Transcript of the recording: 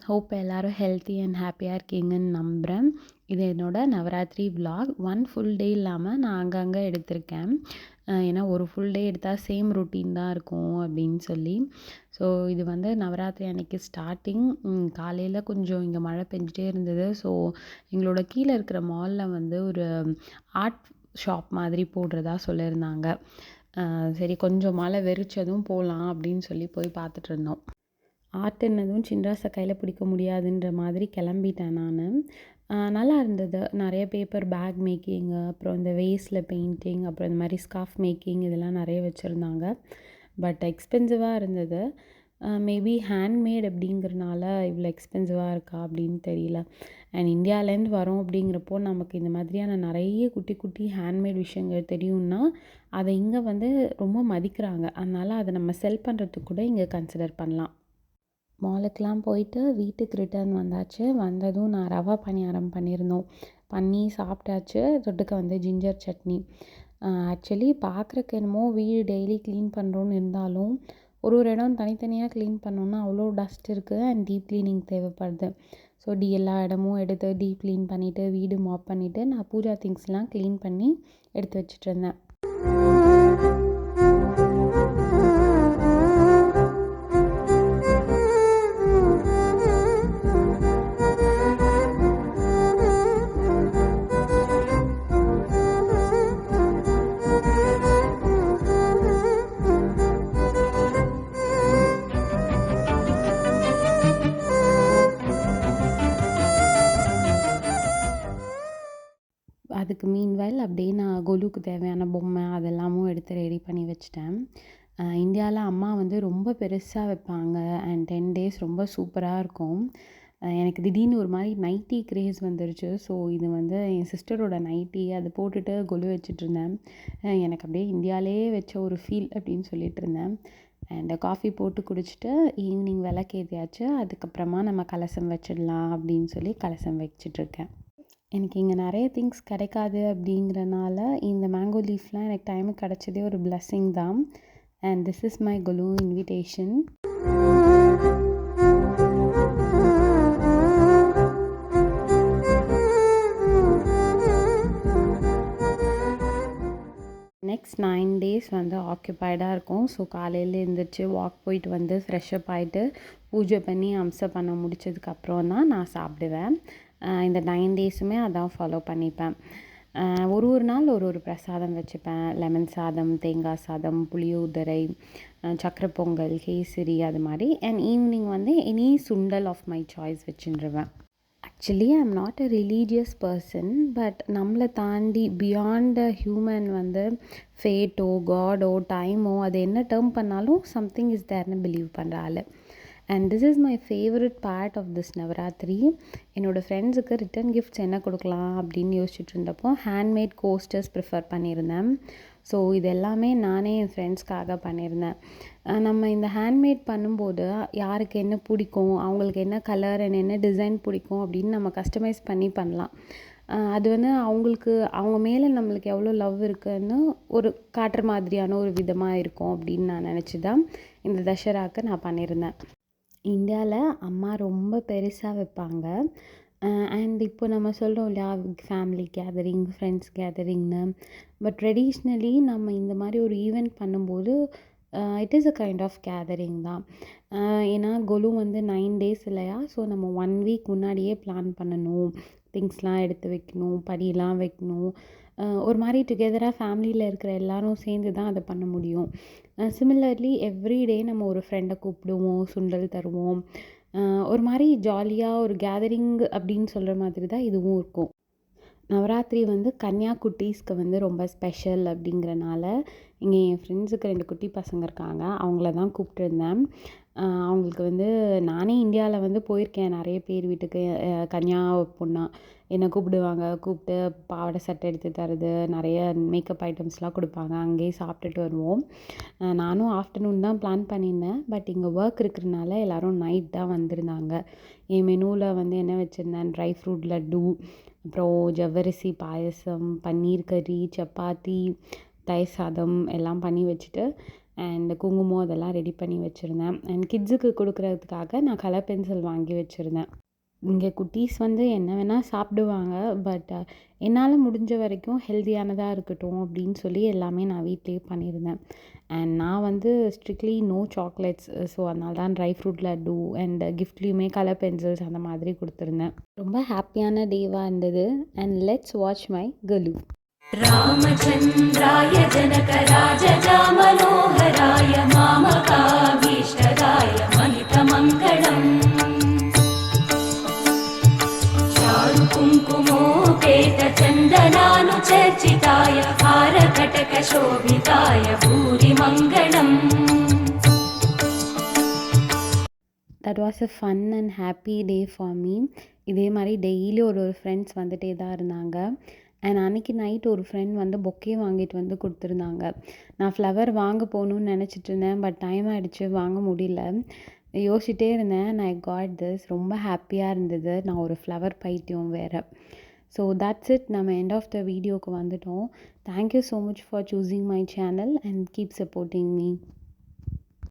Hope எல்லோரும் healthy and ஹாப்பியாக இருக்கீங்கன்னு நம்புகிறேன். இது என்னோட Navratri vlog. One full day இல்லாமல் நான் அங்கங்கே எடுத்திருக்கேன். ஏன்னா ஒரு ஃபுல் டே எடுத்தால் சேம் ரொட்டீன் தான் இருக்கும் அப்படின்னு சொல்லி. ஸோ இது வந்து நவராத்திரி அன்னைக்கு ஸ்டார்டிங். காலையில் கொஞ்சம் இங்கே மழை பெஞ்சிட்டே இருந்தது. ஸோ எங்களோட கீழே இருக்கிற மாலில் வந்து ஒரு ஆர்ட் ஷாப் மாதிரி போடுறதா சொல்லியிருந்தாங்க. சரி கொஞ்சம் மழை வெறிச்சதும் போகலாம் அப்படின்னு சொல்லி போய் பார்த்துட்டு இருந்தோம். ஆர்ட்டுன்னதும் சின்ராஸை கையில் பிடிக்க முடியாதுன்ற மாதிரி கிளம்பிட்டேன் நான். நல்லா இருந்தது. நிறைய பேப்பர் பேக் மேக்கிங்கு, அப்புறம் இந்த வேஸில் பெயிண்டிங், அப்புறம் இந்த மாதிரி ஸ்கார்ஃப் மேக்கிங் இதெல்லாம் நிறைய வச்சுருந்தாங்க. பட் எக்ஸ்பென்சிவாக இருந்தது. மேபி ஹேண்ட்மேட் அப்படிங்கிறனால இவ்வளோ எக்ஸ்பென்சிவாக இருக்கா அப்படின்னு தெரியல. அண்ட் இந்தியாவிலேருந்து வரோம் அப்படிங்கிறப்போ நமக்கு இந்த மாதிரியான நிறைய குட்டி குட்டி ஹேண்ட்மேட் விஷயங்கள் தெரியும்னா அதை இங்கே வந்து ரொம்ப மதிக்கிறாங்க. அதனால் அதை நம்ம செல் பண்ணுறதுக்கு கூட இங்கே கன்சிடர் பண்ணலாம். மாலுக்கெலாம் போயிட்டு வீட்டுக்கு ரிட்டர்ன் வந்தாச்சு. வந்ததும் நான் ரவா பணியாரம் பண்ணியிருந்தோம். பண்ணி சாப்பிட்டாச்சு. தொட்டுக்க வந்து ஜிஞ்சர் சட்னி. ஆக்சுவலி பார்க்குறக்கு என்னமோ வீடு டெய்லி க்ளீன் பண்ணுறோன்னு இருந்தாலும் ஒரு ஒரு இடம் தனித்தனியாக க்ளீன் பண்ணோன்னா அவ்வளோ டஸ்ட் இருக்குது அண்ட் டீப் க்ளீனிங் தேவைப்படுது. ஸோ எல்லா இடமும் எடுத்து டீப் க்ளீன் பண்ணிவிட்டு வீடு மாப் பண்ணிவிட்டு நான் பூஜா திங்ஸ்லாம் க்ளீன் பண்ணி எடுத்து வச்சுட்ருந்தேன். அதுக்கு மீன்வைல் அப்படியே நான் கொலுவுக்கு தேவையான பொம்மை அதெல்லாமும் எடுத்து ரெடி பண்ணி வச்சுட்டேன். இந்தியாவில் அம்மா வந்து ரொம்ப பெருசாக வைப்பாங்க அண்ட் 10 days ரொம்ப சூப்பராக இருக்கும். எனக்கு திடீர்னு ஒரு மாதிரி நைட்டி க்ரேஸ் வந்துருச்சு. ஸோ இது வந்து என் சிஸ்டரோட நைட்டி அதை போட்டுட்டு கொலு வச்சிட்ருந்தேன். எனக்கு அப்படியே இந்தியாவிலே வச்ச ஒரு ஃபீல் அப்படின்னு சொல்லிட்டு இருந்தேன். அண்ட் காஃபி போட்டு குடிச்சிட்டு ஈவினிங் விளக்கேற்றியாச்சு. அதுக்கப்புறமா நம்ம கலசம் வச்சிடலாம் அப்படின்னு சொல்லி கலசம் வச்சிட்ருக்கேன். எனக்கு இங்கே நிறைய திங்ஸ் கிடைக்காது அப்படிங்கிறனால இந்த மேங்கோ லீஃப்லாம் எனக்கு டைமுக்கு கிடச்சதே ஒரு பிளெஸ்ஸிங் தான். And this is my Kolu invitation. Next 9 days வந்து ஆக்குப்பைடாக இருக்கும். ஸோ காலையில் எழுந்திரிச்சு வாக் போயிட்டு வந்து ஃப்ரெஷ்அப் ஆகிட்டு பூஜை பண்ணி அம்சம் பண்ண முடிச்சதுக்கப்புறம் தான் நான் சாப்பிடுவேன். இந்த 9 daysமே அதான் ஃபாலோ பண்ணிப்பேன். ஒரு நாள் ஒரு பிரசாதம் வச்சுப்பேன். லெமன் சாதம், தேங்காய் சாதம், புளியோதரை, சக்கரை பொங்கல், கேசரி அது மாதிரி. அண்ட் ஈவினிங் வந்து any sundal of my choice வச்சுருவேன். Actually I am not a religious person. But நம்மளை தாண்டி பியாண்ட் அ ஹியூமன் வந்து ஃபேட்டோ காடோ டைமோ அது என்ன டேர்ம் பண்ணாலும் சம்திங் இஸ் தேர்னு பிலீவ் பண்ணுற ஆள். And this is my favourite part of this Navratri. என்னோடய ஃப்ரெண்ட்ஸுக்கு ரிட்டன் கிஃப்ட்ஸ் என்ன கொடுக்கலாம் அப்படின்னு யோசிச்சுட்டு இருந்தப்போ ஹேண்ட்மேட் கோஸ்டர்ஸ் ப்ரிஃபர் பண்ணியிருந்தேன். ஸோ இது எல்லாமே நானே என் ஃப்ரெண்ட்ஸ்க்காக பண்ணியிருந்தேன். நம்ம இந்த ஹேண்ட்மேட் பண்ணும்போது யாருக்கு என்ன பிடிக்கும், அவங்களுக்கு என்ன கலர் அண்ட் என்ன டிசைன் பிடிக்கும் அப்படின்னு நம்ம கஸ்டமைஸ் பண்ணி பண்ணலாம். அது வந்து அவங்களுக்கு அவங்க மேலே நம்மளுக்கு எவ்வளோ லவ் இருக்குதுன்னு ஒரு காட்டுற மாதிரியான ஒரு விதமாக இருக்கும் அப்படின்னு நான் நினச்சி தான் இந்த தசராவுக்கு நான் பண்ணியிருந்தேன். இந்தியாவில் அம்மா ரொம்ப பெருசாக வைப்பாங்க. அண்ட் இப்போ நம்ம சொல்கிறோம் இல்லையா, ஃபேமிலி கேதரிங், ஃப்ரெண்ட்ஸ் கேதரிங்னு. பட் ட்ரெடிஷ்னலி நம்ம இந்த மாதிரி ஒரு ஈவெண்ட் பண்ணும்போது it is a kind of gathering தான். ஏன்னா கொலு வந்து 9 days இல்லையா. ஸோ நம்ம 1 week முன்னாடியே பிளான் பண்ணணும். திங்ஸ்லாம் எடுத்து வைக்கணும், படியெலாம் வைக்கணும். ஒரு மாதிரி டுகெதராக ஃபேமிலியில் இருக்கிற எல்லோரும் சேர்ந்து தான் அதை பண்ண முடியும். சிமிலர்லி எவ்ரிடே நம்ம ஒரு ஃப்ரெண்டை கூப்பிடுவோம், சுண்டல் தருவோம். ஒரு மாதிரி ஜாலியாக ஒரு கேதரிங் அப்படின்னு சொல்கிற மாதிரி தான் இதுவும் இருக்கும். நவராத்திரி வந்து கன்யா குட்டீஸ்க்கு வந்து ரொம்ப ஸ்பெஷல் அப்படிங்கிறனால இங்கே என் ஃப்ரெண்ட்ஸுக்கு 2 குட்டி பசங்க இருக்காங்க. அவங்கள தான் கூப்பிட்டுருந்தேன். அவங்களுக்கு வந்து நானே இந்தியாவில் வந்து போயிருக்கேன் நிறைய பேர் வீட்டுக்கு. கன்யா பொண்ணா என்னை கூப்பிடுவாங்க. கூப்பிட்டு பாவாடை சட்டை எடுத்து தரது, நிறைய மேக்கப் ஐட்டம்ஸ்லாம் கொடுப்பாங்க. அங்கேயே சாப்பிட்டுட்டு வருவோம். நானும் ஆஃப்டர்நூன் தான் பிளான் பண்ணியிருந்தேன். பட் இங்கே ஒர்க் இருக்கிறனால எல்லோரும் நைட் தான் வந்திருந்தாங்க. என் மெனுவில் வந்து என்ன வச்சுருந்தேன், ட்ரை ஃப்ரூட் லட்டு, அப்புறம் ஜவ்வரிசி பாயசம், பன்னீர் கறி, சப்பாத்தி, தயிர் சாதம் எல்லாம் பண்ணி வச்சுட்டு அண்ட் குங்குமம் அதெல்லாம் ரெடி பண்ணி வச்சுருந்தேன். அண்ட் கிட்ஸுக்கு கொடுக்குறதுக்காக நான் கலர் பென்சில் வாங்கி வச்சுருந்தேன். இங்கே குட்டீஸ் வந்து என்ன வேணால் சாப்பிடுவாங்க. பட் என்னால் முடிஞ்ச வரைக்கும் ஹெல்தியானதாக இருக்கட்டும் அப்படின்னு சொல்லி எல்லாமே நான் வீட்டிலேயே பண்ணியிருந்தேன். அண்ட் நான் வந்து ஸ்ட்ரிக்ட்லி நோ சாக்லேட்ஸ். ஸோ அதனால தான் ட்ரை ஃப்ரூட் லட்டு அண்ட் கிஃப்ட்லேயுமே கலர் பென்சில்ஸ் அந்த மாதிரி கொடுத்துருந்தேன். ரொம்ப ஹாப்பியான டேவாக இருந்தது. And let's watch my Golu. ராமச்சந்திராய ஜனகராஜ மனோகராய மாமகாபீஷ்டதாய மகிதமங்களம் कुङ्कुमोपेत चन्दनानुचर्चिताय हारकटकशोभिताय भूरिमङ्गलम्. That was a fun and happy day for me. இதே மாதிரி டெய்லி ஒரு ஃப்ரெண்ட்ஸ் வந்துகிட்டே தான் இருந்தாங்க. அண்ட் அன்றைக்கி நைட் ஒரு ஃப்ரெண்ட் வந்து பொக்கே வாங்கிட்டு வந்து கொடுத்துருந்தாங்க. நான் ஃப்ளவர் வாங்க போகணுன்னு நினச்சிட்டு இருந்தேன். பட் டைம் ஆகிடுச்சு, வாங்க முடியல. யோசிச்சிட்டே இருந்தேன். நான் ஐ காட் திஸ். ரொம்ப ஹாப்பியாக இருந்தது. நான் ஒரு ஃப்ளவர் பைத்தியம் வேறு. So that's it. நம்ம எண்ட் ஆஃப் த வீடியோக்கு வந்துட்டோம். Thank you so much for choosing my channel and keep supporting me.